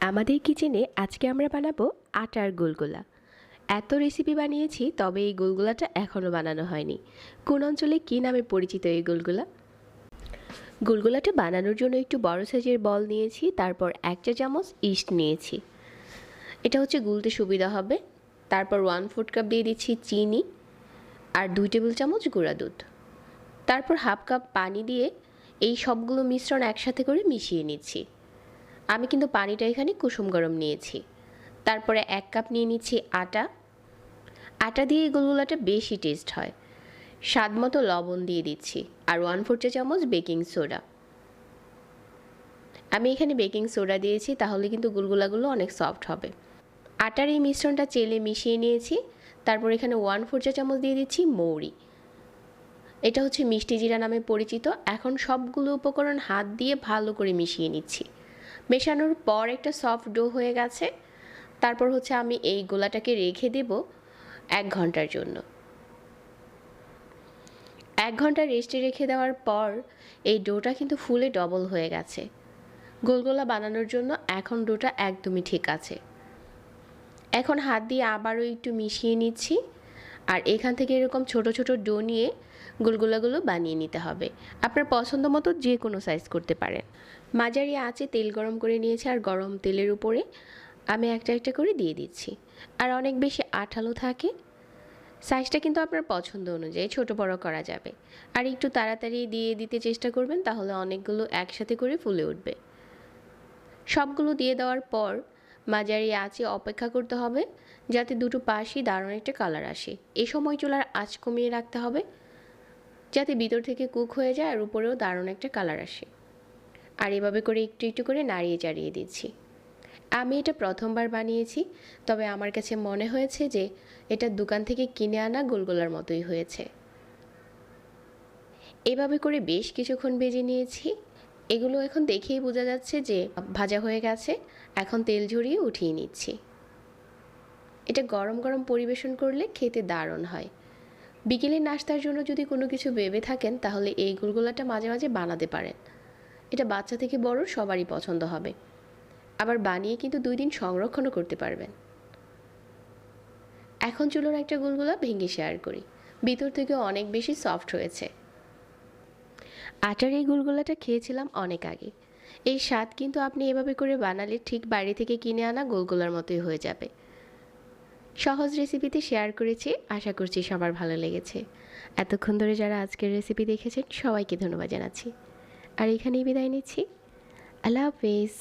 আমাদের কিচেনে আজকে আমরা বানাবো আটার গোলগোলা। এত রেসিপি বানিয়েছি, তবে এই গোলগোলাটা এখনও বানানো হয়নি। কোন অঞ্চলে কী নামে পরিচিত এই গোলগোলা? গোলগোলাটা বানানোর জন্য একটু বড় সাইজের বল নিয়েছি, তারপর 1 চা চামচ ইস্ট নিয়েছি, এটা হচ্ছে গুলতে সুবিধা হবে। তারপর 1/4 কাপ দিয়ে দিচ্ছি চিনি আর 2 টেবিল চামচ গুঁড়া দুধ। তারপর 1/2 কাপ পানি দিয়ে এই সবগুলো মিশ্রণ একসাথে করে মিশিয়ে নিচ্ছি। আমি কিন্তু পানিটা এখানে কুসুম গরম নিয়েছি। তারপরে 1 কাপ নিয়ে নিচ্ছি আটা। আটা দিয়ে গোলগোলাটা বেশি টেস্ট হয়। স্বাদ মতো লবণ দিয়ে দিচ্ছি আর 1/4 চা চামচ বেকিং সোডা। আমি এখানে বেকিং সোডা দিয়েছি, তাহলে কিন্তু গোলগোলাগুলো অনেক সফট হবে। আটার এই মিশ্রণটা চেলে মিশিয়ে নিয়েছি। তারপর এখানে 1/4 চা চামচ দিয়ে দিচ্ছি মৌরি। এটা হচ্ছে মিষ্টি জিরা নামে পরিচিত। এখন সবগুলো উপকরণ হাত দিয়ে ভালো করে মিশিয়ে নিচ্ছি। মেশানোর পর একটা সফট ডো হয়ে গেছে। তারপর হচ্ছে আমি এই গোলাটাকে রেখে দেব 1 ঘন্টার জন্য। 1 ঘন্টা রেস্টে রেখে দেওয়ার পর এই ডোটা কিন্তু ফুলে ডবল হয়ে গেছে। গোলগোলা বানানোর জন্য এখন ডোটা একদমই ঠিক আছে। এখন হাত দিয়ে আবারও একটু মিশিয়ে নিচ্ছি আর এখান থেকে এরকম ছোট ছোট ডো নিয়ে গোলগোলাগুলো বানিয়ে নিতে হবে। আপনার পছন্দ মতো যে কোনো সাইজ করতে পারেন। মাঝারি আঁচে তেল গরম করে নিয়েছি আর গরম তেলের উপরে আমি একটা একটা করে দিয়ে দিচ্ছি। আর অনেক বেশি আঠালো থাকে, সাইজটা কিন্তু আপনার পছন্দ অনুযায়ী ছোট বড় করা যাবে। আর একটু তাড়াতাড়ি দিয়ে দিতে চেষ্টা করবেন, তাহলে অনেকগুলো একসাথে করে ফুলে উঠবে। সবগুলো দিয়ে দেওয়ার পর মাঝারি আঁচে অপেক্ষা করতে হবে, যাতে দুটো পাশই দারুণ একটা কালার আসে। এই সময় চুলার আঁচ কমিয়ে রাখতে হবে, যাতে ভিতর থেকে কুক হয়ে যায় আর উপরেও দারুণ একটা কালার আসে। আর এভাবে করে একটু একটু করে নাড়িয়ে চাড়িয়ে দিচ্ছি। আমি এটা প্রথমবার বানিয়েছি, তবে আমার কাছে মনে হয়েছে যে এটা দোকান থেকে কিনে আনা গোলগোলার মতোই হয়েছে। এভাবে করে বেশ কিছুক্ষণ ভেজে নিয়েছি। এগুলো এখন দেখেই বোঝা যাচ্ছে যে ভাজা হয়ে গেছে। এখন তেল ঝরিয়ে উঠিয়ে নিচ্ছি। এটা গরম গরম পরিবেশন করলে খেতে দারুণ হয়। বিকেলের নাস্তার জন্য যদি কোনো কিছু ভেবে থাকেন, তাহলে এই গোলগোলাটা মাঝে মাঝে বানাতে পারেন। এটা বাচ্চা থেকে বড় সবারই পছন্দ হবে। আবার বানিয়ে কিন্তু 2 দিন সংরক্ষণও করতে পারবেন। এখন চলুন একটা গোলগোলা ভেঙে শেয়ার করি। ভিতর থেকে অনেক বেশি সফট হয়েছে। আটার এই গোলগোলাটা খেয়েছিলাম অনেক আগে। এই স্বাদ কিন্তু আপনি এভাবে করে বানালে ঠিক বাইরে থেকে কিনে আনা গোলগোলার মতোই হয়ে যাবে। সহজ রেসিপিতে শেয়ার করেছি, আশা করছি সবার ভালো লেগেছে। এতক্ষণ ধরে যারা আজকের রেসিপি দেখেছেন সবাইকে ধন্যবাদ জানাচ্ছি। আর এখানেই বিদায় নিচ্ছি। আল্লাহ হাফেজ।